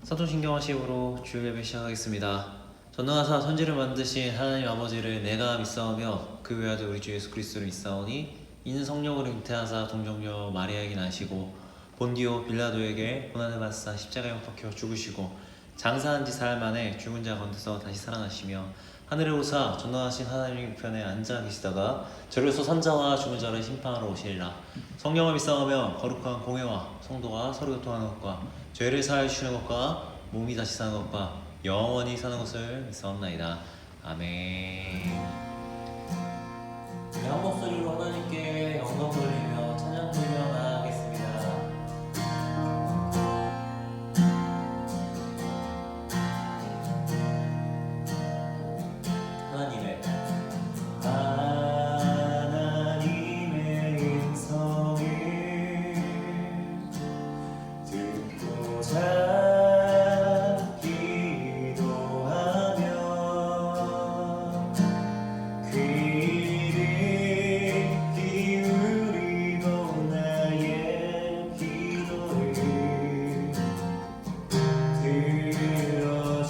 사도신경화식으로 주일 예배 시작하겠습니다. 전능하사 천지를 만드신 하나님 아버지를 내가 믿사오며 그 외아들 우리 주 예수 그리스도를 믿사오니 이는 성령으로 잉태하사 동정녀 마리아에게 나시고 본디오 빌라도에게 고난을 받사 십자가에 못 박혀 죽으시고 장사한 지 사흘 만에 죽은 자 가운데서 다시 살아나시며 하늘에 오사 전능하신 하나님 우편에 앉아 계시다가 저리로서 산자와 죽은 자를 심판하러 오시리라. 성령을 믿사오며 거룩한 공회와 성도가 서로 교통하는 것과 죄를 사하여 주시는 것과 몸이 다시 사는 것과 영원히 사는 것을 믿사옵나이다. 아멘. 한 목소리로 하나님께 영광 돌리며 찬양 돌리며 나아가겠습니다. 하나님의 음성을 듣고자 기도하며 그 이름 기울이고 나의 기도를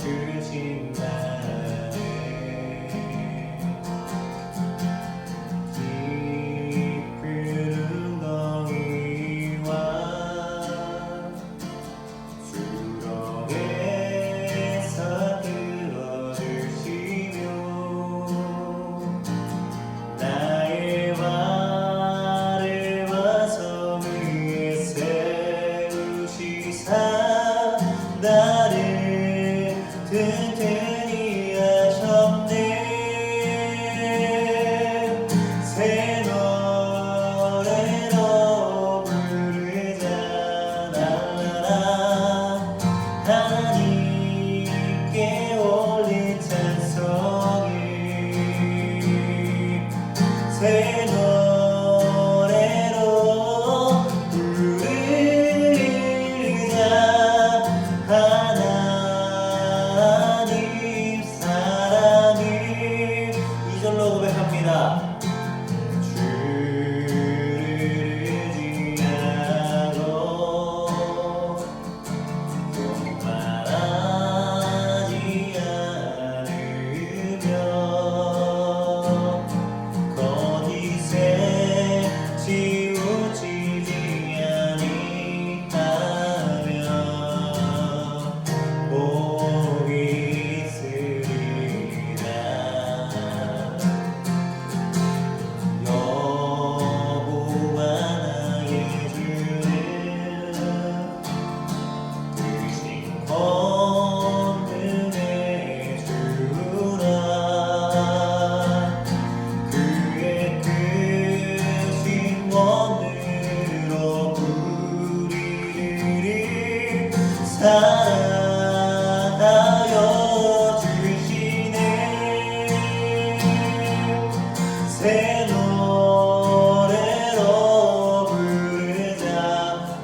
들어주신다네. 깊은 웅덩이와 수렁에서 끌어주시며 나의 발을 와서 위에 세우시사 나를 튼튼히 하셨네. 새 노래로 부르자 랄라라. 하나님께 올린 찬송을 새 노래로 부르자. 하나님 사랑을 이절로 고백합니다. 주를 의지하고 또 말하지 않으며 거짓에 치우치지 아니하며 복이 있으리라. 여호와 나의 주는 크신 권능의 주라. 그의 크신 권능으로 우리를 사랑하여 주시네. 새 노래로 부르자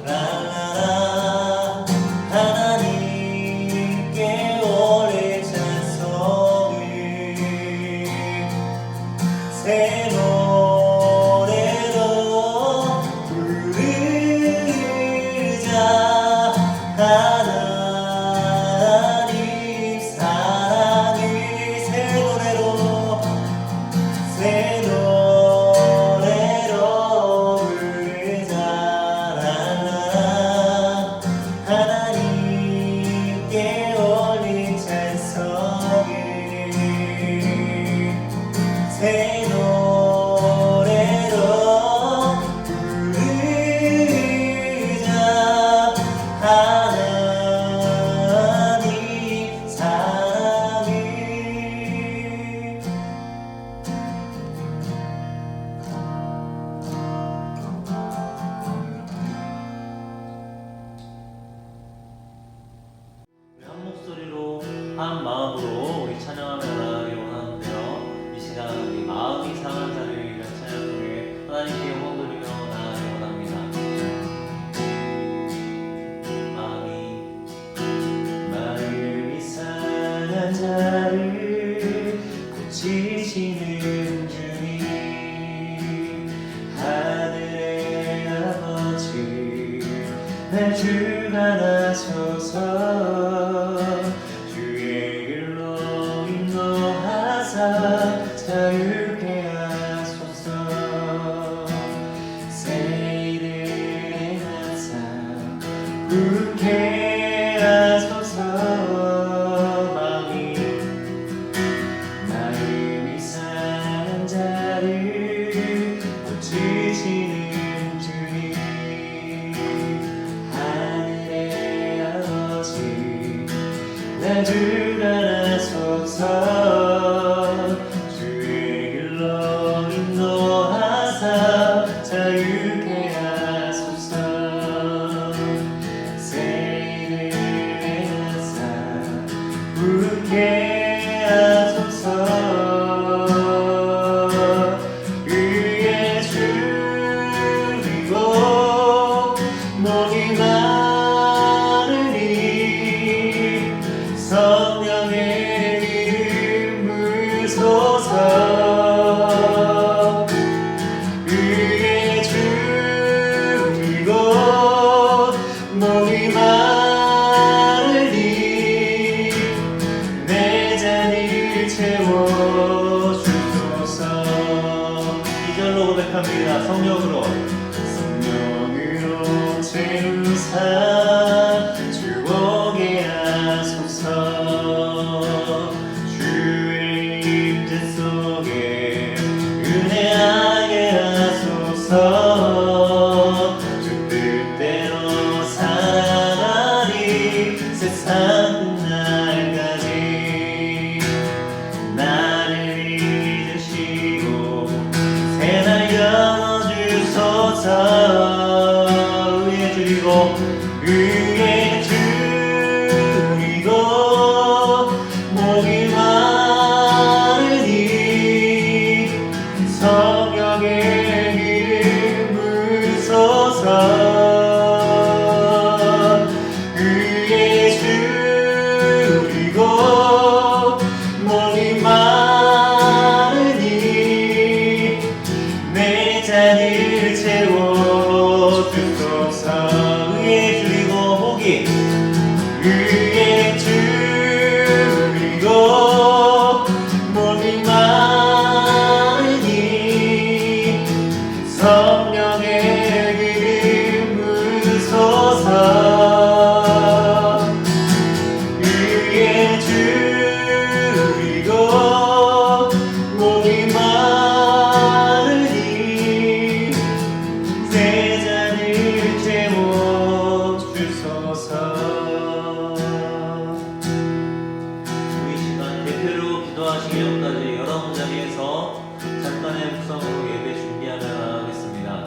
랄라라. 하나님께 올릴 찬송을 새 노래로 부르자. 하나님 사랑을 새 노래로 새 노래로 부르자 랄라라. 하나님께 올린 찬송을 새 노래로 부르자. 하나님 사랑을 한 목소리로 한 마음으로 우리 찬양하며 나아가기 원하는데요. 이 시간 우리 마음이 상한 자를 위한 찬양을 위해 하나님께 영광 돌리며 나아가기 원합니다. 마음이 상한 자를 고치시는 주님, 하늘의 아버지 날 주가 나서서 나를 안아소서. 주의 길로 인도하사 자유케 하소서. 새 일을 하사 부르게 하소서. 의에 줄이고 목이 마르니 성령의 기름 부으소서. 의에 줄이고 목이 마르니 내 잔을 채워주소서. 2절로 고백합니다. 성령으로 채우사 주 오게 하소서. 주의 임재 속에 은혜하게 하소서. 주 뜻대로 살아가니 세상 날까지 나를 잊으시고 새날 열어주소서. 의에 줄이고 목이 마르니 성령의 기름 부으소서. 의에 줄이고 목이 마르니 내 잔을 채워주소서. 의에 줄이고 목이 마르니 성령의 기름 부으소서. 의에 줄이고 목이 마르니 새 잔을 채워주소서. 기도하시기 전까지 여러분 자리에서 잠깐의 묵상으로 예배 준비하며 나가겠습니다.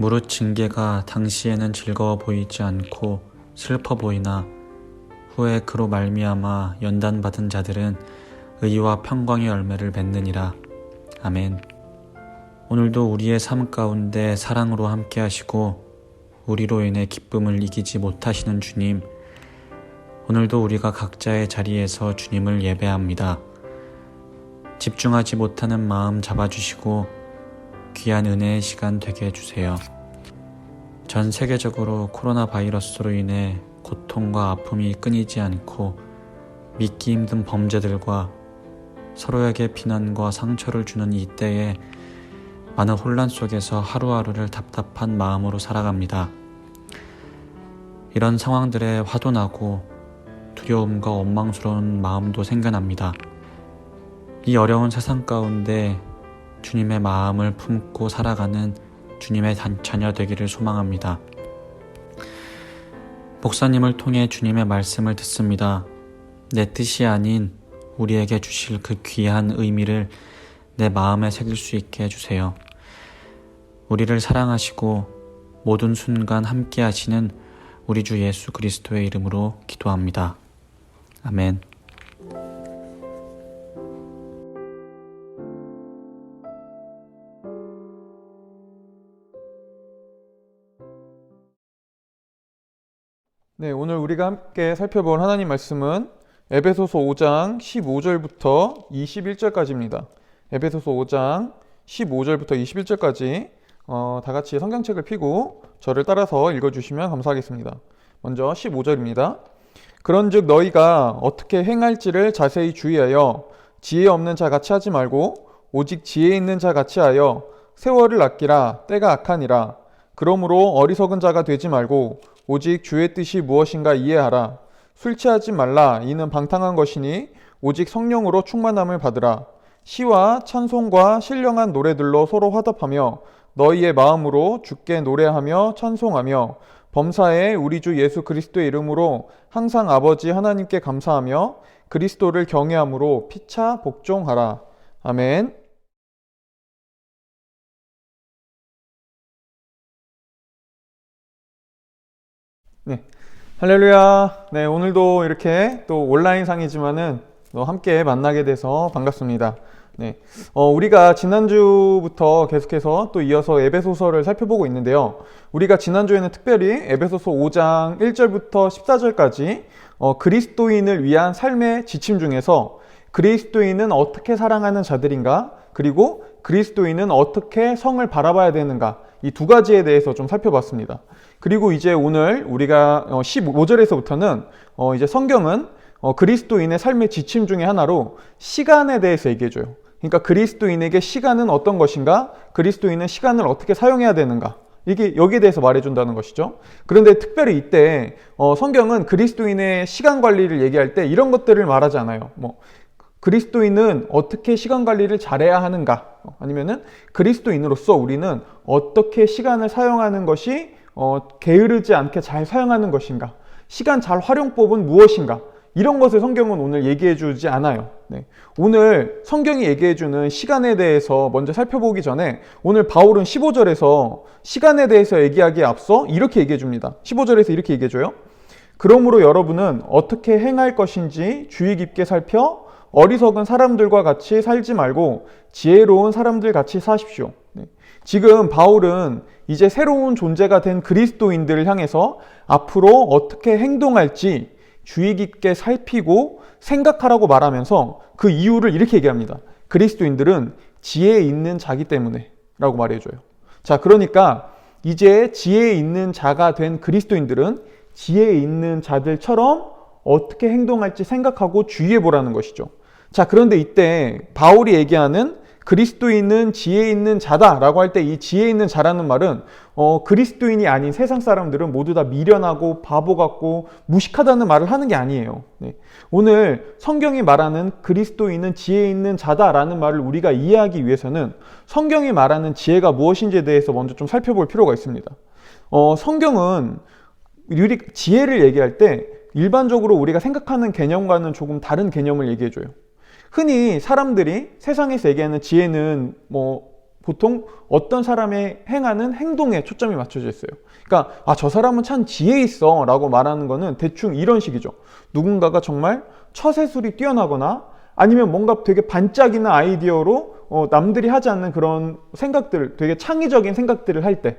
무릇 징계가 당시에는 즐거워 보이지 않고 슬퍼 보이나 후에 그로 말미암아 연단받은 자들은 의와 평강의 열매를 맺느니라. 아멘. 오늘도 우리의 삶 가운데 사랑으로 함께 하시고 우리로 인해 기쁨을 이기지 못하시는 주님, 오늘도 우리가 각자의 자리에서 주님을 예배합니다. 집중하지 못하는 마음 잡아주시고 귀한 은혜의 시간 되게 해주세요. 전 세계적으로 코로나 바이러스로 인해 고통과 아픔이 끊이지 않고 믿기 힘든 범죄들과 서로에게 비난과 상처를 주는 이 때에 많은 혼란 속에서 하루하루를 답답한 마음으로 살아갑니다. 이런 상황들에 화도 나고 두려움과 원망스러운 마음도 생겨납니다. 이 어려운 세상 가운데 주님의 마음을 품고 살아가는 주님의 자녀 되기를 소망합니다. 목사님을 통해 주님의 말씀을 듣습니다. 내 뜻이 아닌 우리에게 주실 그 귀한 의미를 내 마음에 새길 수 있게 해주세요. 우리를 사랑하시고 모든 순간 함께 하시는 우리 주 예수 그리스도의 이름으로 기도합니다. 아멘. 네, 오늘 우리가 함께 살펴볼 하나님 말씀은 에베소서 5장 15절부터 21절까지입니다. 에베소서 5장 15절부터 21절까지 다 같이 성경책을 펴고 저를 따라서 읽어주시면 감사하겠습니다. 먼저 15절입니다. 그런즉 너희가 어떻게 행할지를 자세히 주의하여 지혜 없는 자 같이 하지 말고 오직 지혜 있는 자 같이 하여 세월을 아끼라. 때가 악하니라. 그러므로 어리석은 자가 되지 말고 오직 주의 뜻이 무엇인가 이해하라. 술 취하지 말라. 이는 방탕한 것이니 오직 성령으로 충만함을 받으라. 시와 찬송과 신령한 노래들로 서로 화답하며 너희의 마음으로 주께 노래하며 찬송하며 범사에 우리 주 예수 그리스도의 이름으로 항상 아버지 하나님께 감사하며 그리스도를 경외함으로 피차 복종하라. 아멘. 네, 할렐루야. 네, 오늘도 이렇게 또 온라인상이지만은 함께 만나게 돼서 반갑습니다. 네, 우리가 지난주부터 계속해서 또 이어서 에베소서를 살펴보고 있는데요. 우리가 지난주에는 특별히 에베소서 5장 1절부터 14절까지 그리스도인을 위한 삶의 지침 중에서 그리스도인은 어떻게 사랑하는 자들인가, 그리고 그리스도인은 어떻게 성을 바라봐야 되는가, 이 두 가지에 대해서 좀 살펴봤습니다. 그리고 이제 오늘 우리가 15절에서부터는 이제 성경은 그리스도인의 삶의 지침 중에 하나로 시간에 대해서 얘기해줘요. 그러니까 그리스도인에게 시간은 어떤 것인가, 그리스도인은 시간을 어떻게 사용해야 되는가, 이게 여기에 대해서 말해준다는 것이죠. 그런데 특별히 이때 성경은 그리스도인의 시간 관리를 얘기할 때 이런 것들을 말하지 않아요. 그리스도인은 어떻게 시간 관리를 잘해야 하는가, 아니면은 그리스도인으로서 우리는 어떻게 시간을 사용하는 것이 게으르지 않게 잘 사용하는 것인가, 시간 잘 활용법은 무엇인가, 이런 것을 성경은 오늘 얘기해 주지 않아요. 네. 오늘 성경이 얘기해 주는 시간에 대해서 먼저 살펴보기 전에 오늘 바울은 15절에서 시간에 대해서 얘기하기에 앞서 이렇게 얘기해 줍니다. 15절에서 이렇게 얘기해 줘요. 그러므로 여러분은 어떻게 행할 것인지 주의 깊게 살펴 어리석은 사람들과 같이 살지 말고 지혜로운 사람들 같이 사십시오. 네. 지금 바울은 이제 새로운 존재가 된 그리스도인들을 향해서 앞으로 어떻게 행동할지 주의 깊게 살피고 생각하라고 말하면서 그 이유를 이렇게 얘기합니다. 그리스도인들은 지혜 있는 자기 때문에 라고 말해줘요. 자, 그러니까 이제 지혜 있는 자가 된 그리스도인들은 지혜 있는 자들처럼 어떻게 행동할지 생각하고 주의해 보라는 것이죠. 자, 그런데 이때 바울이 얘기하는 그리스도인은 지혜 있는 자다라고 할 때 이 지혜 있는 자라는 말은 그리스도인이 아닌 세상 사람들은 모두 다 미련하고 바보 같고 무식하다는 말을 하는 게 아니에요. 네. 오늘 성경이 말하는 그리스도인은 지혜 있는 자다라는 말을 우리가 이해하기 위해서는 성경이 말하는 지혜가 무엇인지에 대해서 먼저 좀 살펴볼 필요가 있습니다. 성경은 지혜를 얘기할 때 일반적으로 우리가 생각하는 개념과는 조금 다른 개념을 얘기해줘요. 흔히 사람들이 세상에서 얘기하는 지혜는 보통 어떤 사람의 행하는 행동에 초점이 맞춰져 있어요. 그러니까 저 사람은 참 지혜 있어 라고 말하는 거는 대충 이런 식이죠. 누군가가 정말 처세술이 뛰어나거나 아니면 뭔가 되게 반짝이는 아이디어로 남들이 하지 않는 그런 생각들, 되게 창의적인 생각들을 할 때,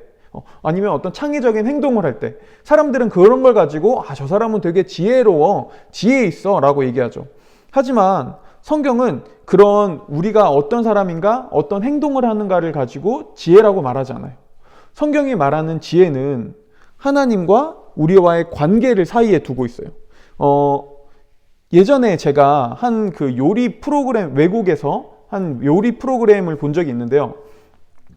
아니면 어떤 창의적인 행동을 할 때 사람들은 그런 걸 가지고 저 사람은 되게 지혜로워, 지혜 있어 라고 얘기하죠. 하지만 성경은 그런 우리가 어떤 사람인가, 어떤 행동을 하는가를 가지고 지혜라고 말하지 않아요. 성경이 말하는 지혜는 하나님과 우리와의 관계를 사이에 두고 있어요. 예전에 제가 한 그 요리 프로그램, 외국에서 한 요리 프로그램을 본 적이 있는데요.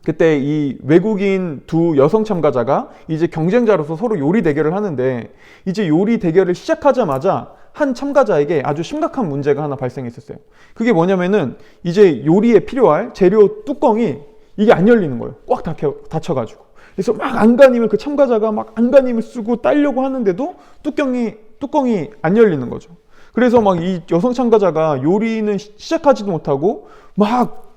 그때 이 외국인 두 여성 참가자가 이제 경쟁자로서 서로 요리 대결을 하는데, 이제 요리 대결을 시작하자마자 한 참가자에게 아주 심각한 문제가 하나 발생했었어요. 그게 뭐냐면은 이제 요리에 필요할 재료 뚜껑이 이게 안 열리는 거예요. 꽉 닫혀가지고. 그래서 막 안간힘을, 그 참가자가 막 안간힘을 쓰고 따려고 하는데도 뚜껑이 안 열리는 거죠. 그래서 막 이 여성 참가자가 요리는 시작하지도 못하고 막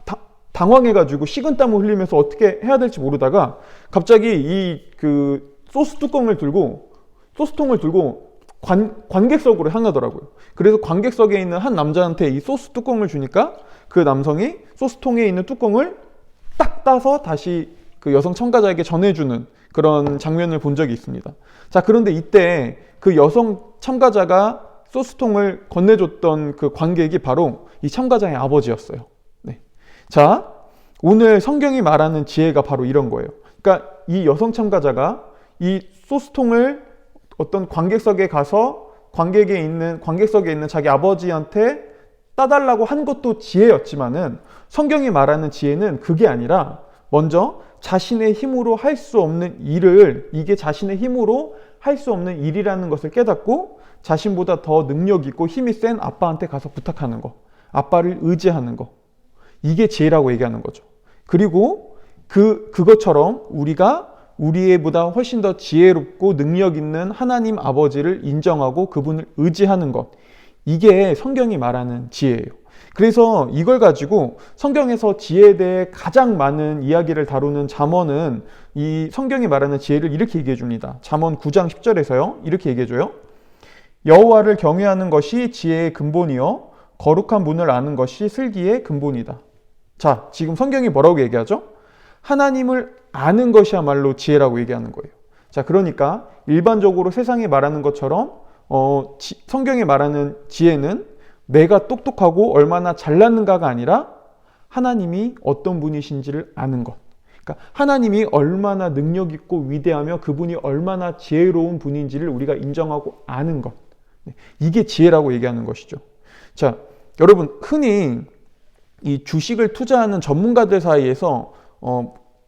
당황해가지고 식은땀을 흘리면서 어떻게 해야 될지 모르다가 갑자기 이 그 소스통을 들고 관객석으로 향하더라고요. 그래서 관객석에 있는 한 남자한테 이 소스 뚜껑을 주니까 그 남성이 소스통에 있는 뚜껑을 딱 따서 다시 그 여성 참가자에게 전해주는 그런 장면을 본 적이 있습니다. 자, 그런데 이때 그 여성 참가자가 소스통을 건네줬던 그 관객이 바로 이 참가자의 아버지였어요. 네. 자, 오늘 성경이 말하는 지혜가 바로 이런 거예요. 그러니까 이 여성 참가자가 이 소스통을 어떤 관객석에 가서 관객석에 있는 자기 아버지한테 따달라고 한 것도 지혜였지만은 성경이 말하는 지혜는 그게 아니라 먼저 자신의 힘으로 할 수 없는 일을, 이게 자신의 힘으로 할 수 없는 일이라는 것을 깨닫고 자신보다 더 능력 있고 힘이 센 아빠한테 가서 부탁하는 거, 아빠를 의지하는 거, 이게 지혜라고 얘기하는 거죠. 그리고 그것처럼 우리가 우리보다 훨씬 더 지혜롭고 능력 있는 하나님 아버지를 인정하고 그분을 의지하는 것, 이게 성경이 말하는 지혜예요. 그래서 이걸 가지고 성경에서 지혜에 대해 가장 많은 이야기를 다루는 잠언은 이 성경이 말하는 지혜를 이렇게 얘기해 줍니다. 잠언 9장 10절에서요. 이렇게 얘기해 줘요. 여호와를 경외하는 것이 지혜의 근본이요 거룩한 분을 아는 것이 슬기의 근본이다. 자, 지금 성경이 뭐라고 얘기하죠? 하나님을 아는 것이야말로 지혜라고 얘기하는 거예요. 자, 그러니까 일반적으로 세상이 말하는 것처럼 성경이 말하는 지혜는 내가 똑똑하고 얼마나 잘났는가가 아니라 하나님이 어떤 분이신지를 아는 것. 그러니까 하나님이 얼마나 능력 있고 위대하며 그분이 얼마나 지혜로운 분인지를 우리가 인정하고 아는 것. 이게 지혜라고 얘기하는 것이죠. 자, 여러분, 흔히 이 주식을 투자하는 전문가들 사이에서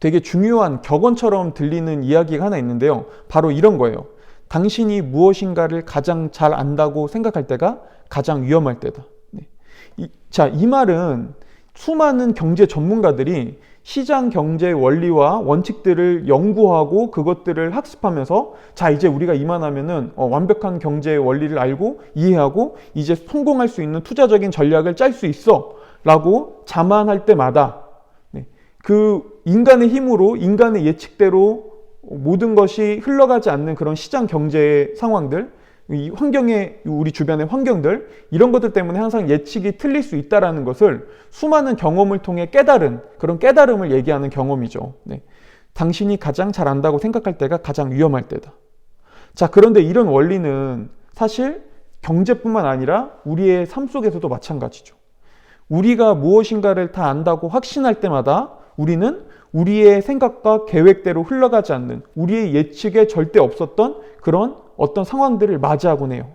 되게 중요한 격언처럼 들리는 이야기가 하나 있는데요. 바로 이런 거예요. 당신이 무엇인가를 가장 잘 안다고 생각할 때가 가장 위험할 때다. 이 말은 수많은 경제 전문가들이 시장 경제 원리와 원칙들을 연구하고 그것들을 학습하면서 자, 이제 우리가 이만하면은 완벽한 경제 원리를 알고 이해하고 이제 성공할 수 있는 투자적인 전략을 짤 수 있어 라고 자만할 때마다 그 인간의 힘으로 인간의 예측대로 모든 것이 흘러가지 않는 그런 시장 경제의 상황들, 이 환경의 우리 주변의 환경들, 이런 것들 때문에 항상 예측이 틀릴 수 있다는 것을 수많은 경험을 통해 깨달은 그런 깨달음을 얘기하는 경험이죠. 네. 당신이 가장 잘 안다고 생각할 때가 가장 위험할 때다. 자, 그런데 이런 원리는 사실 경제뿐만 아니라 우리의 삶 속에서도 마찬가지죠. 우리가 무엇인가를 다 안다고 확신할 때마다 우리는 우리의 생각과 계획대로 흘러가지 않는, 우리의 예측에 절대 없었던 그런 어떤 상황들을 맞이하곤 해요.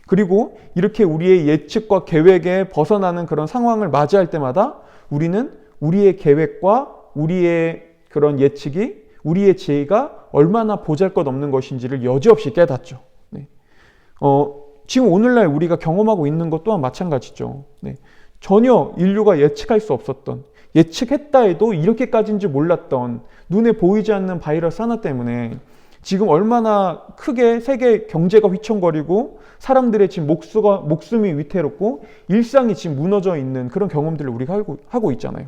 그리고 이렇게 우리의 예측과 계획에 벗어나는 그런 상황을 맞이할 때마다 우리는 우리의 계획과 우리의 그런 예측이, 우리의 지혜가 얼마나 보잘것없는 것인지를 여지없이 깨닫죠. 네. 지금 오늘날 우리가 경험하고 있는 것 또한 마찬가지죠. 네. 전혀 인류가 예측할 수 없었던, 예측했다 해도 이렇게까지인지 몰랐던 눈에 보이지 않는 바이러스 하나 때문에 지금 얼마나 크게 세계 경제가 휘청거리고 사람들의 지금 목숨이 위태롭고 일상이 지금 무너져 있는 그런 경험들을 우리가 하고 있잖아요.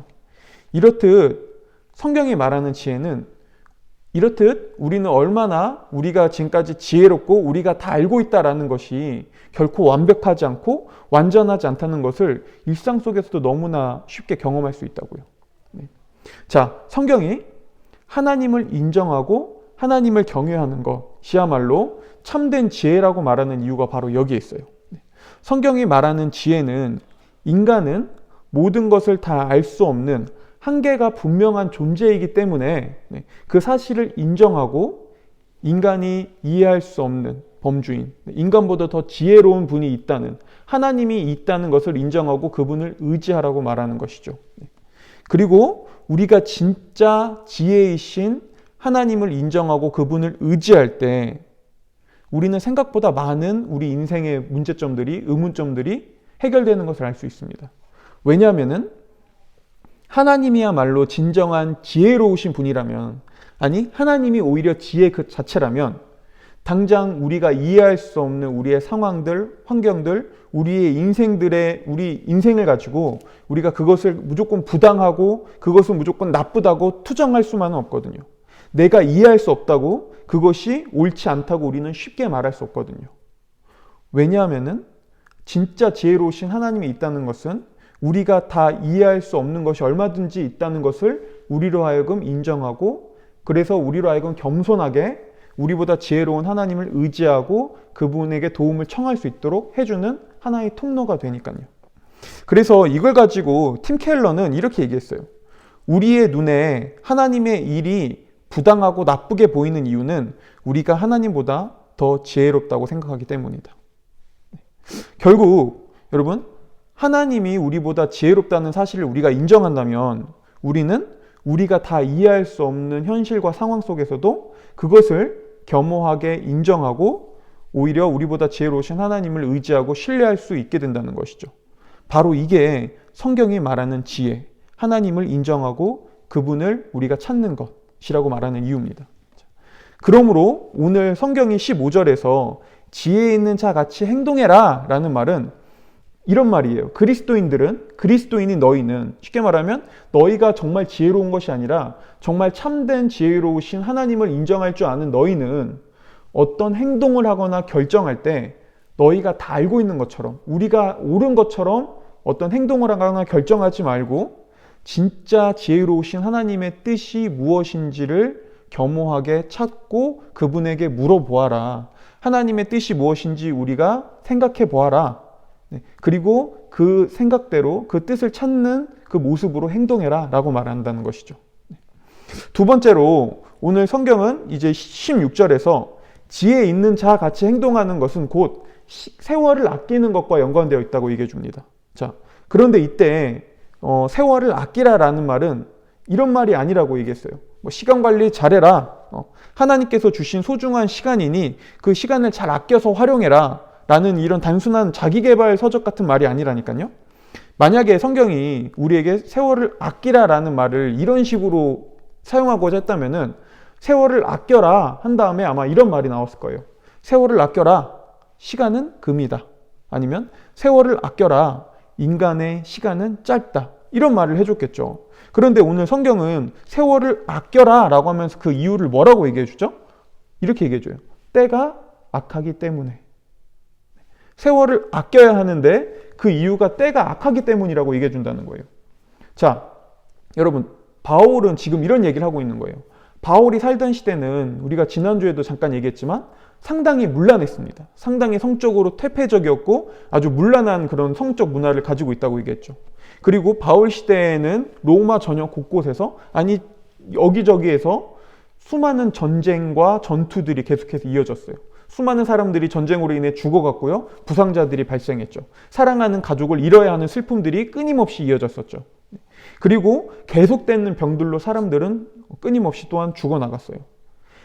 이렇듯 성경이 말하는 지혜는 이렇듯 우리는 얼마나 우리가 지금까지 지혜롭고 우리가 다 알고 있다라는 것이 결코 완벽하지 않고 완전하지 않다는 것을 일상 속에서도 너무나 쉽게 경험할 수 있다고요. 네. 자, 성경이 하나님을 인정하고 하나님을 경외하는 것이야말로 참된 지혜라고 말하는 이유가 바로 여기에 있어요. 네. 성경이 말하는 지혜는 인간은 모든 것을 다 알 수 없는 한계가 분명한 존재이기 때문에 그 사실을 인정하고 인간이 이해할 수 없는 범주인, 인간보다 더 지혜로운 분이 있다는, 하나님이 있다는 것을 인정하고 그분을 의지하라고 말하는 것이죠. 그리고 우리가 진짜 지혜이신 하나님을 인정하고 그분을 의지할 때 우리는 생각보다 많은 우리 인생의 문제점들이, 의문점들이 해결되는 것을 알 수 있습니다. 왜냐하면은 하나님이야말로 진정한 지혜로우신 분이라면, 아니 하나님이 오히려 지혜 그 자체라면 당장 우리가 이해할 수 없는 우리의 상황들, 환경들, 우리 인생을 가지고 우리가 그것을 무조건 부당하고 그것을 무조건 나쁘다고 투정할 수만은 없거든요. 내가 이해할 수 없다고 그것이 옳지 않다고 우리는 쉽게 말할 수 없거든요. 왜냐하면은 진짜 지혜로우신 하나님이 있다는 것은 우리가 다 이해할 수 없는 것이 얼마든지 있다는 것을 우리로 하여금 인정하고 그래서 우리로 하여금 겸손하게 우리보다 지혜로운 하나님을 의지하고 그분에게 도움을 청할 수 있도록 해주는 하나의 통로가 되니까요. 그래서 이걸 가지고 팀 켈러는 이렇게 얘기했어요. 우리의 눈에 하나님의 일이 부당하고 나쁘게 보이는 이유는 우리가 하나님보다 더 지혜롭다고 생각하기 때문이다. 결국 여러분, 하나님이 우리보다 지혜롭다는 사실을 우리가 인정한다면 우리는 우리가 다 이해할 수 없는 현실과 상황 속에서도 그것을 겸허하게 인정하고 오히려 우리보다 지혜로우신 하나님을 의지하고 신뢰할 수 있게 된다는 것이죠. 바로 이게 성경이 말하는 지혜, 하나님을 인정하고 그분을 우리가 찾는 것이라고 말하는 이유입니다. 그러므로 오늘 성경이 15절에서 지혜 있는 자 같이 행동해라 라는 말은 이런 말이에요. 그리스도인인 너희는, 쉽게 말하면 너희가 정말 지혜로운 것이 아니라 정말 참된 지혜로우신 하나님을 인정할 줄 아는 너희는 어떤 행동을 하거나 결정할 때 너희가 다 알고 있는 것처럼, 우리가 옳은 것처럼 어떤 행동을 하거나 결정하지 말고 진짜 지혜로우신 하나님의 뜻이 무엇인지를 겸허하게 찾고 그분에게 물어보아라. 하나님의 뜻이 무엇인지 우리가 생각해 보아라. 그리고 그 생각대로 그 뜻을 찾는 그 모습으로 행동해라 라고 말한다는 것이죠. 두 번째로 오늘 성경은 이제 16절에서 지혜 있는 자 같이 행동하는 것은 곧 세월을 아끼는 것과 연관되어 있다고 얘기해 줍니다. 자, 그런데 이때 세월을 아끼라라는 말은 이런 말이 아니라고 얘기했어요. 시간 관리 잘해라. 하나님께서 주신 소중한 시간이니 그 시간을 잘 아껴서 활용해라. 라는 이런 단순한 자기계발 서적 같은 말이 아니라니까요. 만약에 성경이 우리에게 세월을 아끼라라는 말을 이런 식으로 사용하고자 했다면은 세월을 아껴라 한 다음에 아마 이런 말이 나왔을 거예요. 세월을 아껴라. 시간은 금이다. 아니면 세월을 아껴라. 인간의 시간은 짧다. 이런 말을 해줬겠죠. 그런데 오늘 성경은 세월을 아껴라 라고 하면서 그 이유를 뭐라고 얘기해 주죠? 이렇게 얘기해 줘요. 때가 악하기 때문에. 세월을 아껴야 하는데 그 이유가 때가 악하기 때문이라고 얘기해 준다는 거예요. 자, 여러분, 바울은 지금 이런 얘기를 하고 있는 거예요. 바울이 살던 시대는 우리가 지난주에도 잠깐 얘기했지만 상당히 문란했습니다. 상당히 성적으로 퇴폐적이었고 아주 문란한 그런 성적 문화를 가지고 있다고 얘기했죠. 그리고 바울 시대에는 로마 전역 곳곳에서, 아니 여기저기에서 수많은 전쟁과 전투들이 계속해서 이어졌어요. 수많은 사람들이 전쟁으로 인해 죽어갔고요. 부상자들이 발생했죠. 사랑하는 가족을 잃어야 하는 슬픔들이 끊임없이 이어졌었죠. 그리고 계속되는 병들로 사람들은 끊임없이 또한 죽어나갔어요.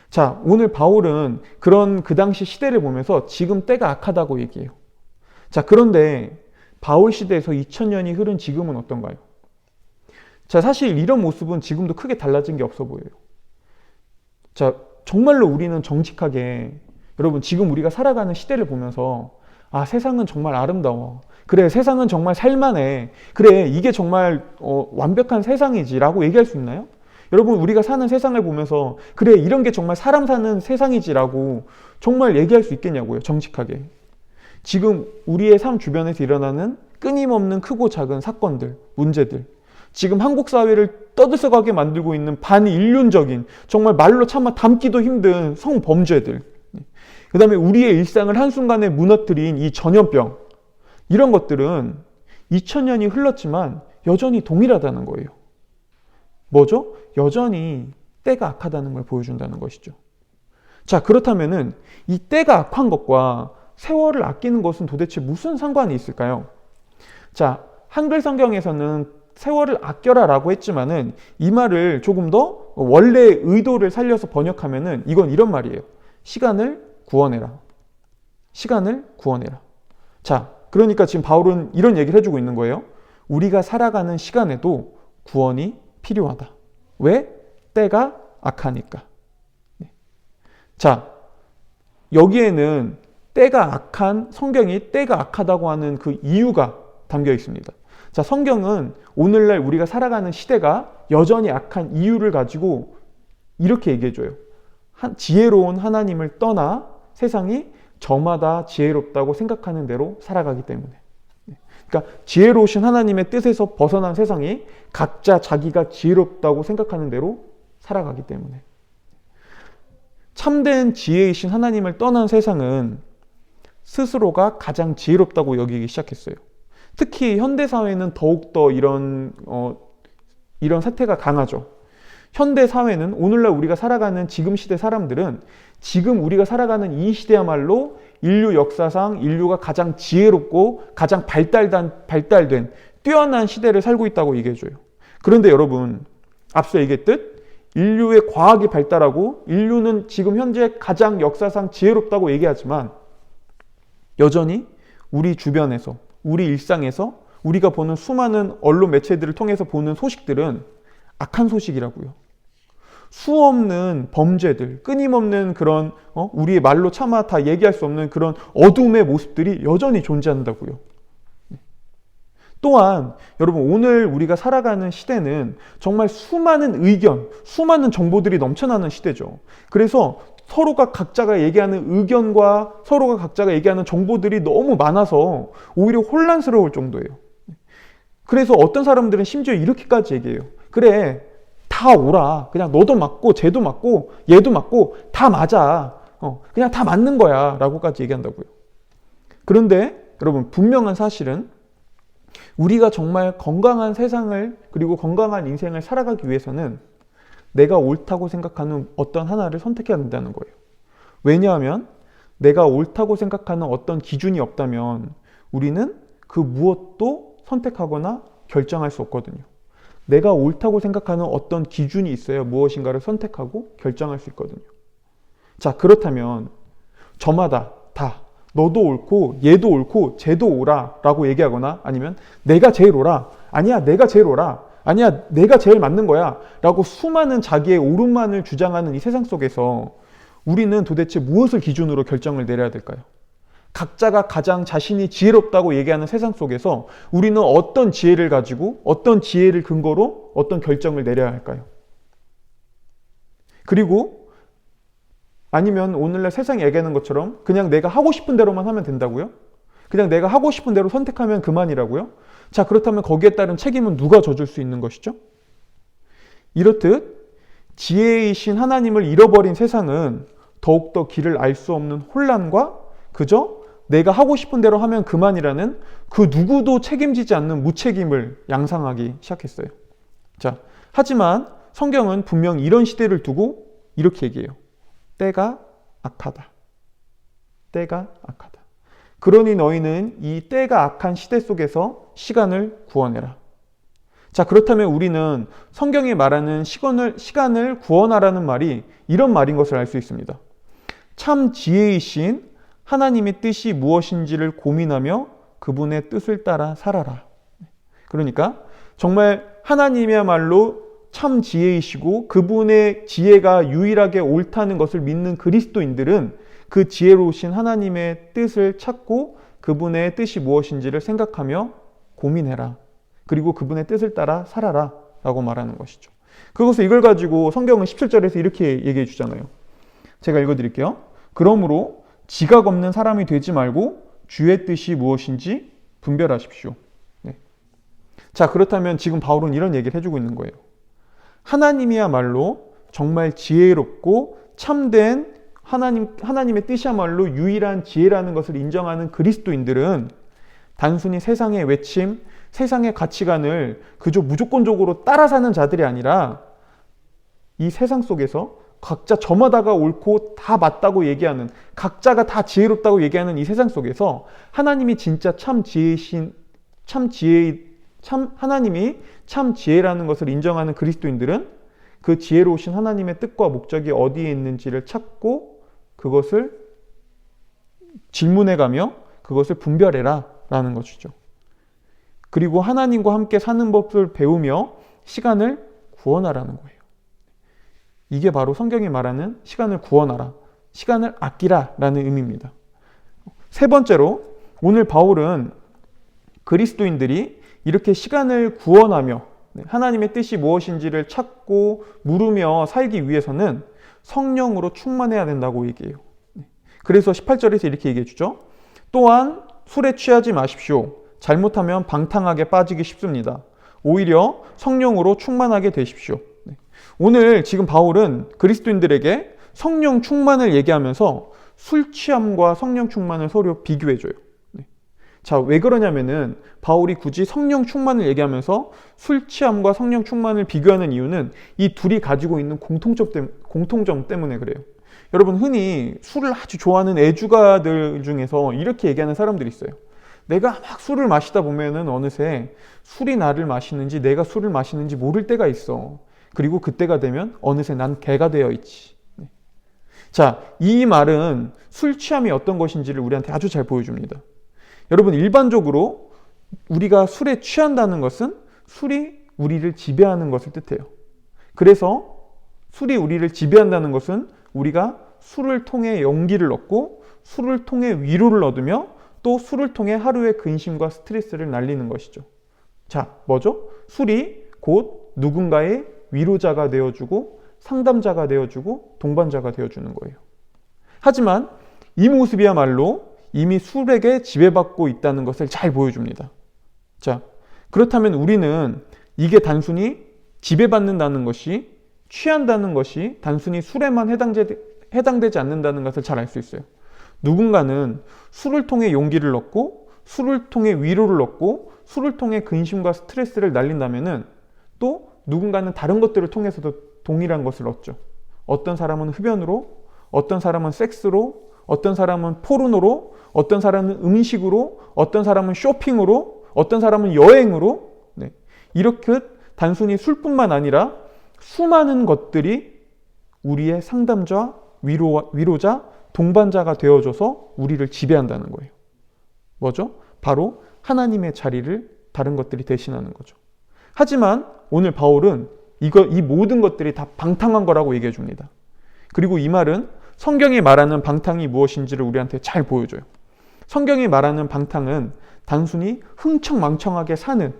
자, 오늘 바울은 그런 그 당시 시대를 보면서 지금 때가 악하다고 얘기해요. 자, 그런데 바울 시대에서 2000년이 흐른 지금은 어떤가요? 자, 사실 이런 모습은 지금도 크게 달라진 게 없어 보여요. 자, 정말로 우리는 정직하게, 여러분, 지금 우리가 살아가는 시대를 보면서 아, 세상은 정말 아름다워. 그래, 세상은 정말 살만해. 그래, 이게 정말 완벽한 세상이지 라고 얘기할 수 있나요? 여러분, 우리가 사는 세상을 보면서 그래, 이런 게 정말 사람 사는 세상이지 라고 정말 얘기할 수 있겠냐고요, 정직하게. 지금 우리의 삶 주변에서 일어나는 끊임없는 크고 작은 사건들, 문제들, 지금 한국 사회를 떠들썩하게 만들고 있는 반인륜적인, 정말 말로 차마 담기도 힘든 성범죄들, 그 다음에 우리의 일상을 한순간에 무너뜨린 이 전염병, 이런 것들은 2000년이 흘렀지만 여전히 동일하다는 거예요. 뭐죠? 여전히 때가 악하다는 걸 보여준다는 것이죠. 자, 그렇다면은 이 때가 악한 것과 세월을 아끼는 것은 도대체 무슨 상관이 있을까요? 자, 한글 성경에서는 세월을 아껴라 라고 했지만은 이 말을 조금 더 원래의 의도를 살려서 번역하면은 이건 이런 말이에요. 시간을 구원해라. 시간을 구원해라. 자, 그러니까 지금 바울은 이런 얘기를 해주고 있는 거예요. 우리가 살아가는 시간에도 구원이 필요하다. 왜? 때가 악하니까. 자, 여기에는 때가 악한, 성경이 때가 악하다고 하는 그 이유가 담겨 있습니다. 자, 성경은 오늘날 우리가 살아가는 시대가 여전히 악한 이유를 가지고 이렇게 얘기해줘요. 지혜로운 하나님을 떠나 세상이 저마다 지혜롭다고 생각하는 대로 살아가기 때문에. 그러니까 지혜로우신 하나님의 뜻에서 벗어난 세상이 각자 자기가 지혜롭다고 생각하는 대로 살아가기 때문에. 참된 지혜이신 하나님을 떠난 세상은 스스로가 가장 지혜롭다고 여기기 시작했어요. 특히 현대사회는 더욱더 이런 사태가 강하죠. 현대사회는 오늘날 우리가 살아가는 지금 시대 사람들은 지금 우리가 살아가는 이 시대야말로 인류 역사상 인류가 가장 지혜롭고 가장 발달된 뛰어난 시대를 살고 있다고 얘기해줘요. 그런데 여러분, 앞서 얘기했듯 인류의 과학이 발달하고 인류는 지금 현재 가장 역사상 지혜롭다고 얘기하지만 여전히 우리 주변에서, 우리 일상에서 우리가 보는 수많은 언론 매체들을 통해서 보는 소식들은 악한 소식이라고요. 수없는 범죄들, 끊임없는 그런 우리의 말로 차마 다 얘기할 수 없는 그런 어둠의 모습들이 여전히 존재한다고요. 또한 여러분, 오늘 우리가 살아가는 시대는 정말 수많은 의견, 수많은 정보들이 넘쳐나는 시대죠. 그래서 서로가 각자가 얘기하는 의견과 서로가 각자가 얘기하는 정보들이 너무 많아서 오히려 혼란스러울 정도예요. 그래서 어떤 사람들은 심지어 이렇게까지 얘기해요. 그래, 다 오라. 그냥 너도 맞고 쟤도 맞고 얘도 맞고 다 맞아. 그냥 다 맞는 거야 라고까지 얘기한다고요. 그런데 여러분, 분명한 사실은 우리가 정말 건강한 세상을 그리고 건강한 인생을 살아가기 위해서는 내가 옳다고 생각하는 어떤 하나를 선택해야 된다는 거예요. 왜냐하면 내가 옳다고 생각하는 어떤 기준이 없다면 우리는 그 무엇도 선택하거나 결정할 수 없거든요. 내가 옳다고 생각하는 어떤 기준이 있어야 무엇인가를 선택하고 결정할 수 있거든요. 자, 그렇다면 저마다 다 너도 옳고 얘도 옳고 쟤도 옳아 라고 얘기하거나 아니면 내가 제일 옳아, 아니야 내가 제일 옳아, 아니야 내가 제일 맞는 거야 라고 수많은 자기의 옳음만을 주장하는 이 세상 속에서 우리는 도대체 무엇을 기준으로 결정을 내려야 될까요? 각자가 가장 자신이 지혜롭다고 얘기하는 세상 속에서 우리는 어떤 지혜를 가지고 어떤 지혜를 근거로 어떤 결정을 내려야 할까요? 그리고 아니면 오늘날 세상이 얘기하는 것처럼 그냥 내가 하고 싶은 대로만 하면 된다고요? 그냥 내가 하고 싶은 대로 선택하면 그만이라고요? 자, 그렇다면 거기에 따른 책임은 누가 져줄 수 있는 것이죠? 이렇듯 지혜이신 하나님을 잃어버린 세상은 더욱더 길을 알 수 없는 혼란과 그저 내가 하고 싶은 대로 하면 그만이라는 그 누구도 책임지지 않는 무책임을 양상하기 시작했어요. 자, 하지만 성경은 분명 이런 시대를 두고 이렇게 얘기해요. 때가 악하다. 때가 악하다. 그러니 너희는 이 때가 악한 시대 속에서 시간을 구원해라. 자, 그렇다면 우리는 성경이 말하는 시간을 구원하라는 말이 이런 말인 것을 알 수 있습니다. 참 지혜이신 하나님의 뜻이 무엇인지를 고민하며 그분의 뜻을 따라 살아라. 그러니까 정말 하나님이야말로 참 지혜이시고 그분의 지혜가 유일하게 옳다는 것을 믿는 그리스도인들은 그 지혜로우신 하나님의 뜻을 찾고 그분의 뜻이 무엇인지를 생각하며 고민해라. 그리고 그분의 뜻을 따라 살아라 라고 말하는 것이죠. 그것을 이걸 가지고 성경은 17절에서 이렇게 얘기해 주잖아요. 제가 읽어드릴게요. 그러므로 지각 없는 사람이 되지 말고 주의 뜻이 무엇인지 분별하십시오. 네. 자, 그렇다면 지금 바울은 이런 얘기를 해주고 있는 거예요. 하나님이야말로 정말 지혜롭고 참된 하나님의 뜻이야말로 유일한 지혜라는 것을 인정하는 그리스도인들은 단순히 세상의 외침, 세상의 가치관을 그저 무조건적으로 따라 사는 자들이 아니라 이 세상 속에서 각자 저마다가 옳고 다 맞다고 얘기하는, 각자가 다 지혜롭다고 얘기하는 이 세상 속에서 하나님이 진짜 하나님이 참 지혜라는 것을 인정하는 그리스도인들은 그 지혜로우신 하나님의 뜻과 목적이 어디에 있는지를 찾고 그것을 질문해가며 그것을 분별해라 라는 것이죠. 그리고 하나님과 함께 사는 법을 배우며 시간을 구원하라는 거예요. 이게 바로 성경이 말하는 시간을 구원하라, 시간을 아끼라 라는 의미입니다. 세 번째로 오늘 바울은 그리스도인들이 이렇게 시간을 구원하며 하나님의 뜻이 무엇인지를 찾고 물으며 살기 위해서는 성령으로 충만해야 된다고 얘기해요. 그래서 18절에서 이렇게 얘기해 주죠. 또한 술에 취하지 마십시오. 잘못하면 방탕하게 빠지기 쉽습니다. 오히려 성령으로 충만하게 되십시오. 오늘 지금 바울은 그리스도인들에게 성령 충만을 얘기하면서 술 취함과 성령 충만을 서로 비교해줘요. 네. 자, 왜 그러냐면은 바울이 굳이 성령 충만을 얘기하면서 술 취함과 성령 충만을 비교하는 이유는 이 둘이 가지고 있는 공통점 때문에 그래요. 여러분, 흔히 술을 아주 좋아하는 애주가들 중에서 이렇게 얘기하는 사람들이 있어요. 내가 막 술을 마시다 보면은 어느새 술이 나를 마시는지 내가 술을 마시는지 모를 때가 있어. 그리고 그때가 되면 어느새 난 개가 되어 있지. 네. 자, 이 말은 술 취함이 어떤 것인지를 우리한테 아주 잘 보여줍니다. 여러분, 일반적으로 우리가 술에 취한다는 것은 술이 우리를 지배하는 것을 뜻해요. 그래서 술이 우리를 지배한다는 것은 우리가 술을 통해 용기를 얻고 술을 통해 위로를 얻으며 또 술을 통해 하루의 근심과 스트레스를 날리는 것이죠. 자, 뭐죠? 술이 곧 누군가의 위로자가 되어주고 상담자가 되어주고 동반자가 되어주는 거예요. 하지만 이 모습이야말로 이미 술에게 지배받고 있다는 것을 잘 보여줍니다. 자, 그렇다면 우리는 이게 단순히 지배받는다는 것이, 취한다는 것이 단순히 술에만 해당되지 않는다는 것을 잘 알 수 있어요. 누군가는 술을 통해 용기를 얻고 술을 통해 위로를 얻고 술을 통해 근심과 스트레스를 날린다면은 또 누군가는 다른 것들을 통해서도 동일한 것을 얻죠. 어떤 사람은 흡연으로, 어떤 사람은 섹스로, 어떤 사람은 포르노로, 어떤 사람은 음식으로, 어떤 사람은 쇼핑으로, 어떤 사람은 여행으로. 네. 이렇게 단순히 술뿐만 아니라 수많은 것들이 우리의 상담자, 위로자, 동반자가 되어줘서 우리를 지배한다는 거예요. 뭐죠? 바로 하나님의 자리를 다른 것들이 대신하는 거죠. 하지만 오늘 바울은 이 모든 것들이 다 방탕한 거라고 얘기해 줍니다. 그리고 이 말은 성경이 말하는 방탕이 무엇인지를 우리한테 잘 보여줘요. 성경이 말하는 방탕은 단순히 흥청망청하게 사는,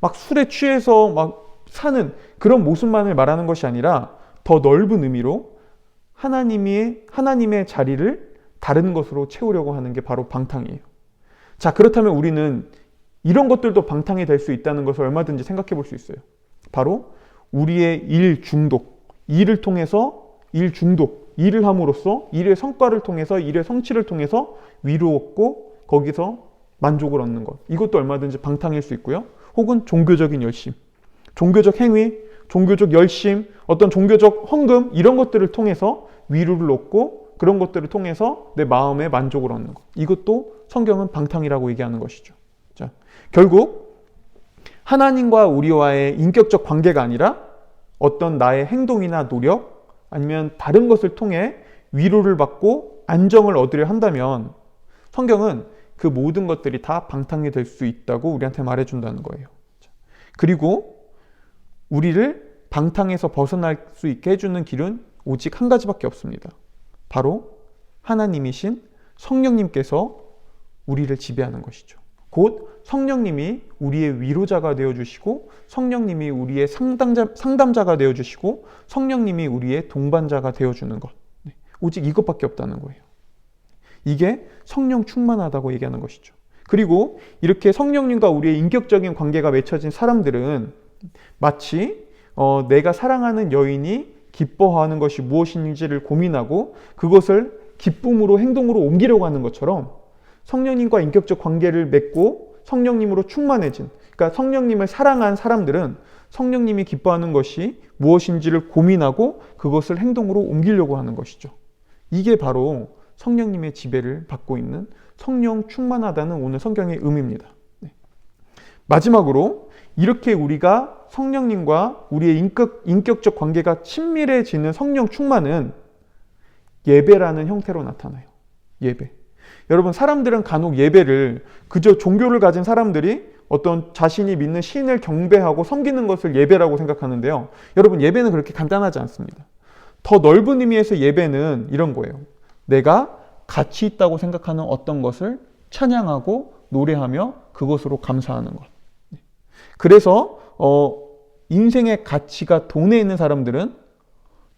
막 술에 취해서 막 사는 그런 모습만을 말하는 것이 아니라 더 넓은 의미로 하나님의 자리를 다른 것으로 채우려고 하는 게 바로 방탕이에요. 자, 그렇다면 우리는 이런 것들도 방탕이 될 수 있다는 것을 얼마든지 생각해 볼 수 있어요. 바로 우리의 일 중독, 일을 함으로써 일의 성과를 통해서, 일의 성취를 통해서 위로 얻고 거기서 만족을 얻는 것. 이것도 얼마든지 방탕일 수 있고요. 혹은 종교적인 열심, 종교적 행위, 종교적 열심, 어떤 종교적 헌금 이런 것들을 통해서 위로를 얻고 그런 것들을 통해서 내 마음의 만족을 얻는 것. 이것도 성경은 방탕이라고 얘기하는 것이죠. 자, 결국 하나님과 우리와의 인격적 관계가 아니라 어떤 나의 행동이나 노력 아니면 다른 것을 통해 위로를 받고 안정을 얻으려 한다면 성경은 그 모든 것들이 다 방탕이 될 수 있다고 우리한테 말해준다는 거예요. 그리고 우리를 방탕에서 벗어날 수 있게 해주는 길은 오직 한 가지밖에 없습니다. 바로 하나님이신 성령님께서 우리를 지배하는 것이죠. 곧 성령님이 우리의 위로자가 되어주시고 성령님이 우리의 상담자가 되어주시고 성령님이 우리의 동반자가 되어주는 것. 오직 이것밖에 없다는 거예요. 이게 성령 충만하다고 얘기하는 것이죠. 그리고 이렇게 성령님과 우리의 인격적인 관계가 맺혀진 사람들은 마치 내가 사랑하는 여인이 기뻐하는 것이 무엇인지를 고민하고 그것을 기쁨으로 행동으로 옮기려고 하는 것처럼 성령님과 인격적 관계를 맺고 성령님으로 충만해진, 그러니까 성령님을 사랑한 사람들은 성령님이 기뻐하는 것이 무엇인지를 고민하고 그것을 행동으로 옮기려고 하는 것이죠. 이게 바로 성령님의 지배를 받고 있는 성령 충만하다는 오늘 성경의 의미입니다. 마지막으로 이렇게 우리가 성령님과 우리의 인격적 관계가 친밀해지는 성령 충만은 예배라는 형태로 나타나요. 예배. 여러분, 사람들은 간혹 예배를 그저 종교를 가진 사람들이 어떤 자신이 믿는 신을 경배하고 섬기는 것을 예배라고 생각하는데요. 여러분, 예배는 그렇게 간단하지 않습니다. 더 넓은 의미에서 예배는 이런 거예요. 내가 가치 있다고 생각하는 어떤 것을 찬양하고 노래하며 그것으로 감사하는 것. 그래서 인생의 가치가 돈에 있는 사람들은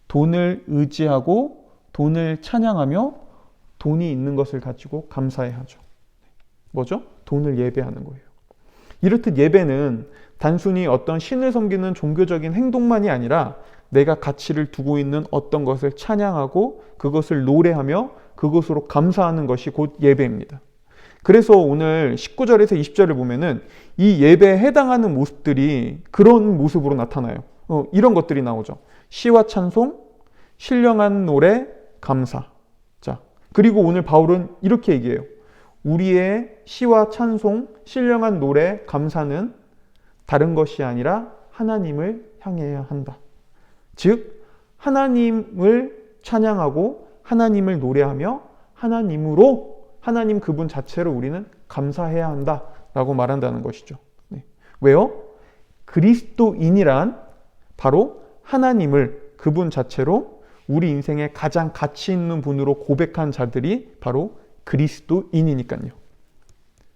돈을 의지하고 돈을 찬양하며 돈이 있는 것을 가지고 감사해하죠. 뭐죠? 돈을 예배하는 거예요. 이렇듯 예배는 단순히 어떤 신을 섬기는 종교적인 행동만이 아니라 내가 가치를 두고 있는 어떤 것을 찬양하고 그것을 노래하며 그것으로 감사하는 것이 곧 예배입니다. 그래서 오늘 19절에서 20절을 보면은 이 예배에 해당하는 모습들이 그런 모습으로 나타나요. 이런 것들이 나오죠. 시와 찬송, 신령한 노래, 감사. 자, 그리고 오늘 바울은 이렇게 얘기해요. 우리의 시와 찬송, 신령한 노래, 감사는 다른 것이 아니라 하나님을 향해야 한다. 즉, 하나님을 찬양하고 하나님을 노래하며 하나님 그분 자체로 우리는 감사해야 한다라고 말한다는 것이죠. 네. 왜요? 그리스도인이란 바로 하나님을 그분 자체로 우리 인생에 가장 가치 있는 분으로 고백한 자들이 바로 그리스도인이니까요.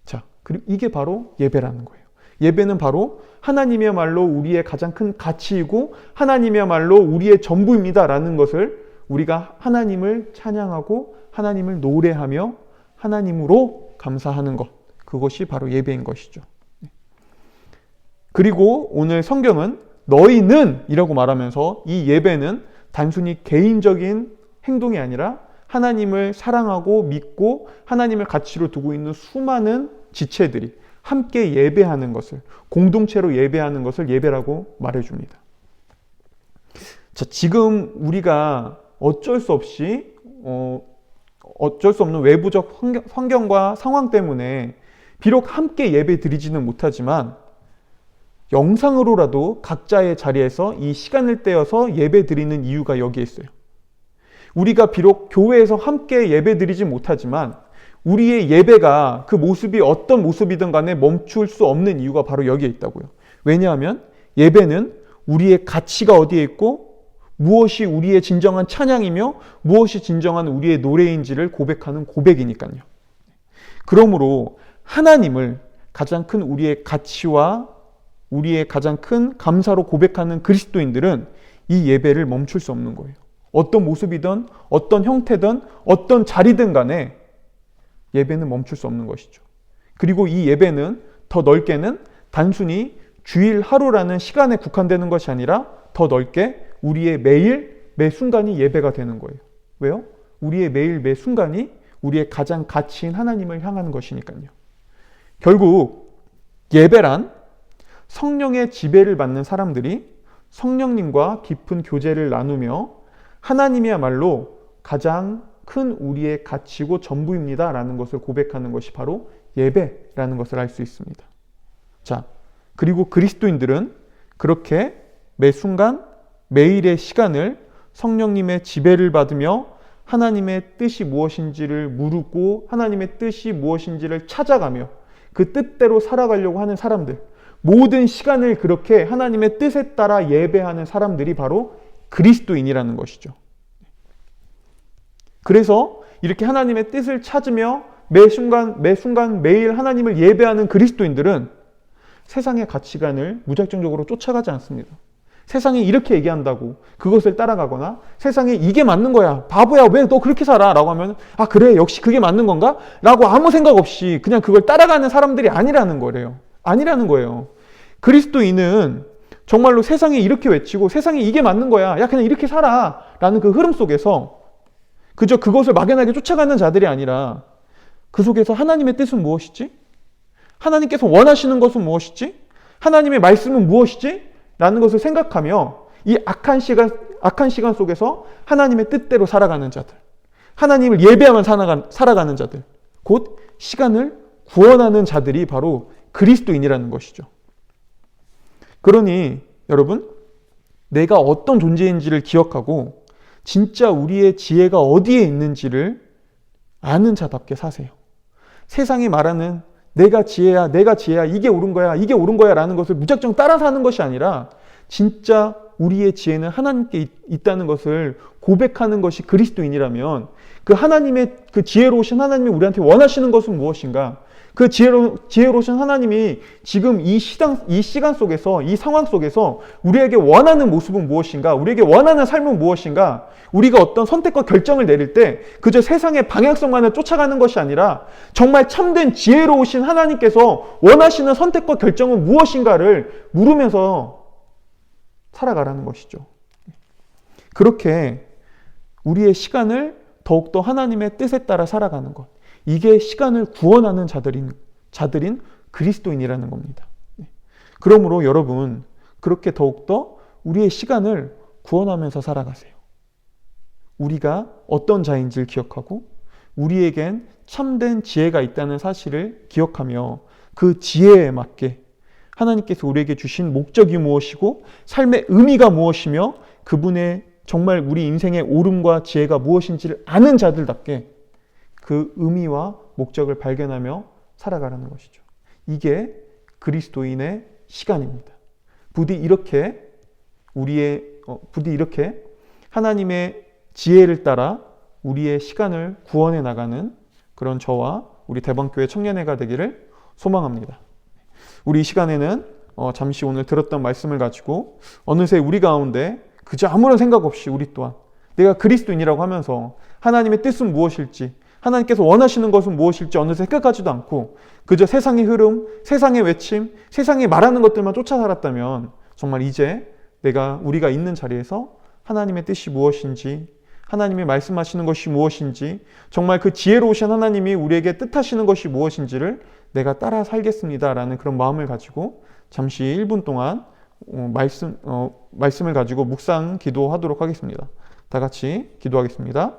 자, 그리고 이게 바로 예배라는 거예요. 예배는 바로 하나님이야말로 우리의 가장 큰 가치이고 하나님이야말로 우리의 전부입니다라는 것을 우리가 하나님을 찬양하고 하나님을 노래하며 하나님으로 감사하는 것, 그것이 바로 예배인 것이죠. 그리고 오늘 성경은 너희는 이라고 말하면서 이 예배는 단순히 개인적인 행동이 아니라 하나님을 사랑하고 믿고 하나님을 가치로 두고 있는 수많은 지체들이 함께 예배하는 것을, 공동체로 예배하는 것을 예배라고 말해줍니다. 자, 지금 우리가 어쩔 수 없는 외부적 환경과 상황 때문에 비록 함께 예배 드리지는 못하지만 영상으로라도 각자의 자리에서 이 시간을 떼어서 예배 드리는 이유가 여기에 있어요. 우리가 비록 교회에서 함께 예배 드리지 못하지만 우리의 예배가 그 모습이 어떤 모습이든 간에 멈출 수 없는 이유가 바로 여기에 있다고요. 왜냐하면 예배는 우리의 가치가 어디에 있고 무엇이 우리의 진정한 찬양이며 무엇이 진정한 우리의 노래인지를 고백하는 고백이니까요. 그러므로 하나님을 가장 큰 우리의 가치와 우리의 가장 큰 감사로 고백하는 그리스도인들은 이 예배를 멈출 수 없는 거예요. 어떤 모습이든 어떤 형태든 어떤 자리든 간에 예배는 멈출 수 없는 것이죠. 그리고 이 예배는 더 넓게는 단순히 주일 하루라는 시간에 국한되는 것이 아니라 더 넓게 우리의 매일 매 순간이 예배가 되는 거예요. 왜요? 우리의 매일 매 순간이 우리의 가장 가치인 하나님을 향하는 것이니까요. 결국 예배란 성령의 지배를 받는 사람들이 성령님과 깊은 교제를 나누며 하나님이야말로 가장 큰 우리의 가치고 전부입니다 라는 것을 고백하는 것이 바로 예배라는 것을 알 수 있습니다. 자, 그리고 그리스도인들은 그렇게 매 순간 매일의 시간을 성령님의 지배를 받으며 하나님의 뜻이 무엇인지를 물고 하나님의 뜻이 무엇인지를 찾아가며 그 뜻대로 살아가려고 하는 사람들, 모든 시간을 그렇게 하나님의 뜻에 따라 예배하는 사람들이 바로 그리스도인이라는 것이죠. 그래서 이렇게 하나님의 뜻을 찾으며 매 순간 매일 하나님을 예배하는 그리스도인들은 세상의 가치관을 무작정적으로 쫓아가지 않습니다. 세상이 이렇게 얘기한다고 그것을 따라가거나 세상에 이게 맞는 거야, 바보야, 왜 너 그렇게 살아? 라고 하면 아 그래, 역시 그게 맞는 건가? 라고 아무 생각 없이 그냥 그걸 따라가는 사람들이 아니라는 거예요. 그리스도인은 정말로 세상이 이렇게 외치고 세상에 이게 맞는 거야, 야 그냥 이렇게 살아 라는 그 흐름 속에서 그저 그것을 막연하게 쫓아가는 자들이 아니라 그 속에서 하나님의 뜻은 무엇이지? 하나님께서 원하시는 것은 무엇이지? 하나님의 말씀은 무엇이지? 라는 것을 생각하며 이 악한 시간 속에서 하나님의 뜻대로 살아가는 자들, 하나님을 예배하며 살아가는 자들, 곧 시간을 구원하는 자들이 바로 그리스도인이라는 것이죠. 그러니 여러분, 내가 어떤 존재인지를 기억하고 진짜 우리의 지혜가 어디에 있는지를 아는 자답게 사세요. 세상이 말하는 내가 지혜야, 이게 옳은 거야 라는 것을 무작정 따라 사는 것이 아니라 진짜 우리의 지혜는 하나님께 있다는 것을 고백하는 것이 그리스도인이라면 그 지혜로우신 하나님이 우리한테 원하시는 것은 무엇인가? 그 지혜로우신 하나님이 지금 이 시간 속에서, 이 상황 속에서 우리에게 원하는 모습은 무엇인가? 우리에게 원하는 삶은 무엇인가? 우리가 어떤 선택과 결정을 내릴 때 그저 세상의 방향성만을 쫓아가는 것이 아니라 정말 참된 지혜로우신 하나님께서 원하시는 선택과 결정은 무엇인가를 물으면서 살아가라는 것이죠. 그렇게 우리의 시간을 더욱더 하나님의 뜻에 따라 살아가는 것. 이게 시간을 구원하는 자들인 그리스도인이라는 겁니다. 그러므로 여러분, 그렇게 더욱더 우리의 시간을 구원하면서 살아가세요. 우리가 어떤 자인지를 기억하고 우리에겐 참된 지혜가 있다는 사실을 기억하며 그 지혜에 맞게 하나님께서 우리에게 주신 목적이 무엇이고 삶의 의미가 무엇이며 그분의 정말 우리 인생의 옳음과 지혜가 무엇인지를 아는 자들답게 그 의미와 목적을 발견하며 살아가라는 것이죠. 이게 그리스도인의 시간입니다. 부디 이렇게 하나님의 지혜를 따라 우리의 시간을 구원해 나가는 그런 저와 우리 대방교회 청년회가 되기를 소망합니다. 우리 이 시간에는 잠시 오늘 들었던 말씀을 가지고 어느새 우리 가운데 그저 아무런 생각 없이 우리 또한 내가 그리스도인이라고 하면서 하나님의 뜻은 무엇일지, 하나님께서 원하시는 것은 무엇일지 어느새 생각하지도 않고 그저 세상의 흐름, 세상의 외침, 세상이 말하는 것들만 쫓아 살았다면 정말 이제 우리가 있는 자리에서 하나님의 뜻이 무엇인지, 하나님이 말씀하시는 것이 무엇인지, 정말 그 지혜로우신 하나님이 우리에게 뜻하시는 것이 무엇인지를 내가 따라 살겠습니다라는 그런 마음을 가지고 잠시 1분 동안 말씀을 가지고 묵상 기도하도록 하겠습니다. 다 같이 기도하겠습니다.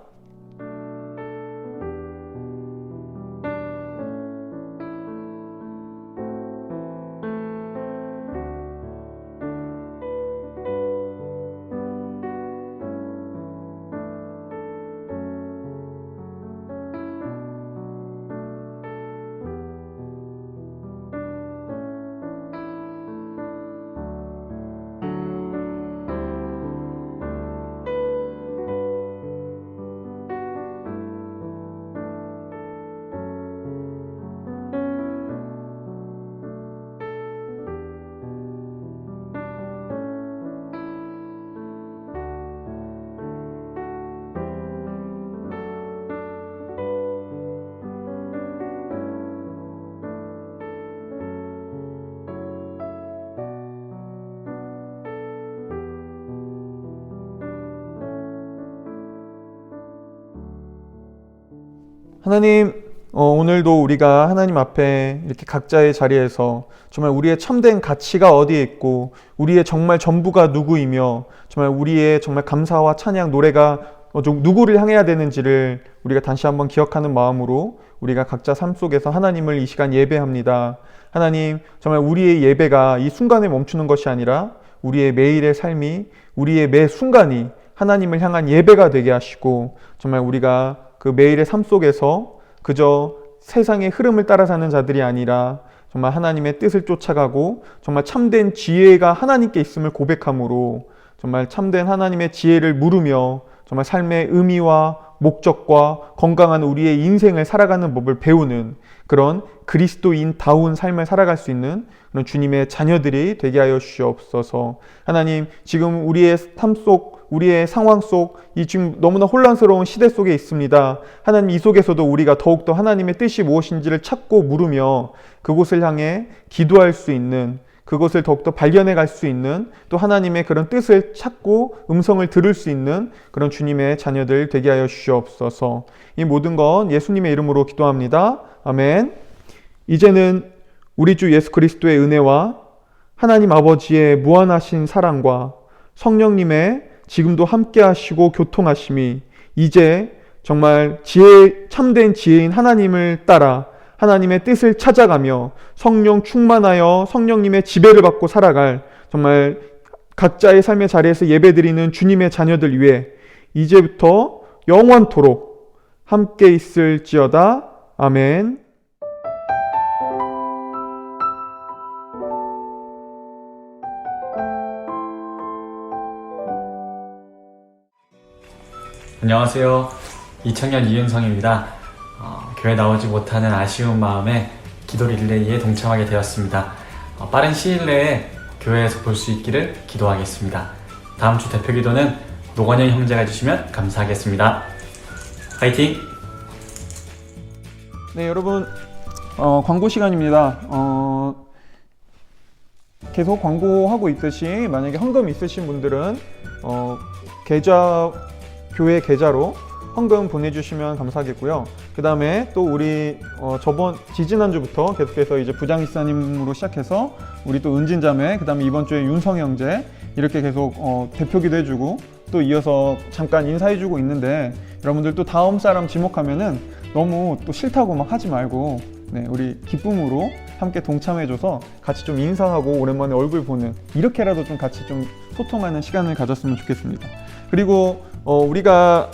하나님, 오늘도 우리가 하나님 앞에 이렇게 각자의 자리에서 정말 우리의 참된 가치가 어디에 있고 우리의 정말 전부가 누구이며 정말 우리의 정말 감사와 찬양 노래가 누구를 향해야 되는지를 우리가 다시 한번 기억하는 마음으로 우리가 각자 삶 속에서 하나님을 이 시간 예배합니다. 하나님, 정말 우리의 예배가 이 순간에 멈추는 것이 아니라 우리의 매일의 삶이, 우리의 매 순간이 하나님을 향한 예배가 되게 하시고 정말 우리가 그 매일의 삶 속에서 그저 세상의 흐름을 따라 사는 자들이 아니라 정말 하나님의 뜻을 쫓아가고 정말 참된 지혜가 하나님께 있음을 고백함으로 정말 참된 하나님의 지혜를 물으며 정말 삶의 의미와 목적과 건강한 우리의 인생을 살아가는 법을 배우는 그런 그리스도인다운 삶을 살아갈 수 있는 그런 주님의 자녀들이 되게 하여 주시옵소서. 하나님, 지금 우리의 삶 속, 우리의 상황 속, 이 지금 너무나 혼란스러운 시대 속에 있습니다. 하나님, 이 속에서도 우리가 더욱더 하나님의 뜻이 무엇인지를 찾고 물으며 그곳을 향해 기도할 수 있는, 그것을 더욱더 발견해 갈 수 있는, 또 하나님의 그런 뜻을 찾고 음성을 들을 수 있는 그런 주님의 자녀들 되게 하여 주시옵소서. 이 모든 건 예수님의 이름으로 기도합니다. 아멘. 이제는 우리 주 예수 그리스도의 은혜와 하나님 아버지의 무한하신 사랑과 성령님의 지금도 함께 하시고 교통하심이 이제 정말 참된 지혜인 하나님을 따라 하나님의 뜻을 찾아가며 성령 충만하여 성령님의 지배를 받고 살아갈 정말 각자의 삶의 자리에서 예배드리는 주님의 자녀들 위해 이제부터 영원토록 함께 있을지어다. 아멘. 안녕하세요. 2000년 이윤성입니다. 교회 나오지 못하는 아쉬운 마음에 기도 릴레이에 동참하게 되었습니다. 빠른 시일 내에 교회에서 볼 수 있기를 기도하겠습니다. 다음 주 대표 기도는 노건영 형제가 해주시면 감사하겠습니다. 화이팅! 네, 여러분, 광고 시간입니다. 계속 광고하고 있듯이 만약에 헌금 있으신 분들은 교회 계좌로 헌금 보내주시면 감사하겠고요. 그 다음에 또 우리 지지난주부터 계속해서 이제 부장이사님으로 시작해서 우리 또 은진자매, 그 다음에 이번 주에 윤성 형제 이렇게 계속 대표기도 해주고 또 이어서 잠깐 인사해주고 있는데, 여러분들 또 다음 사람 지목하면은 너무 또 싫다고 막 하지 말고, 네, 우리 기쁨으로 함께 동참해줘서 같이 좀 인사하고 오랜만에 얼굴 보는, 이렇게라도 좀 같이 좀 소통하는 시간을 가졌으면 좋겠습니다. 그리고 우리가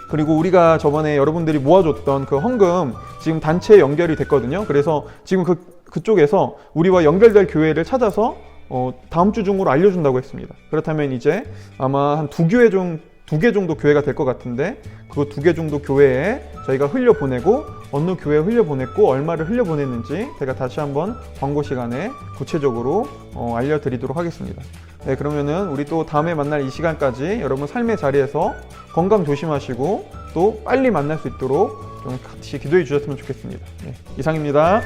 그리고 우리가 저번에 여러분들이 모아줬던 그 헌금 지금 단체에 연결이 됐거든요. 그래서 지금 그쪽에서 우리와 연결될 교회를 찾아서 다음 주 중으로 알려준다고 했습니다. 그렇다면 이제 아마 한 두 개 정도 교회가 될 것 같은데, 그 2개 정도 교회에 저희가 흘려보내고 어느 교회에 흘려보냈고 얼마를 흘려보냈는지 제가 다시 한번 광고 시간에 구체적으로 알려드리도록 하겠습니다. 네, 그러면은 우리 또 다음에 만날 이 시간까지 여러분 삶의 자리에서 건강 조심하시고 또 빨리 만날 수 있도록 좀 같이 기도해 주셨으면 좋겠습니다. 네, 이상입니다.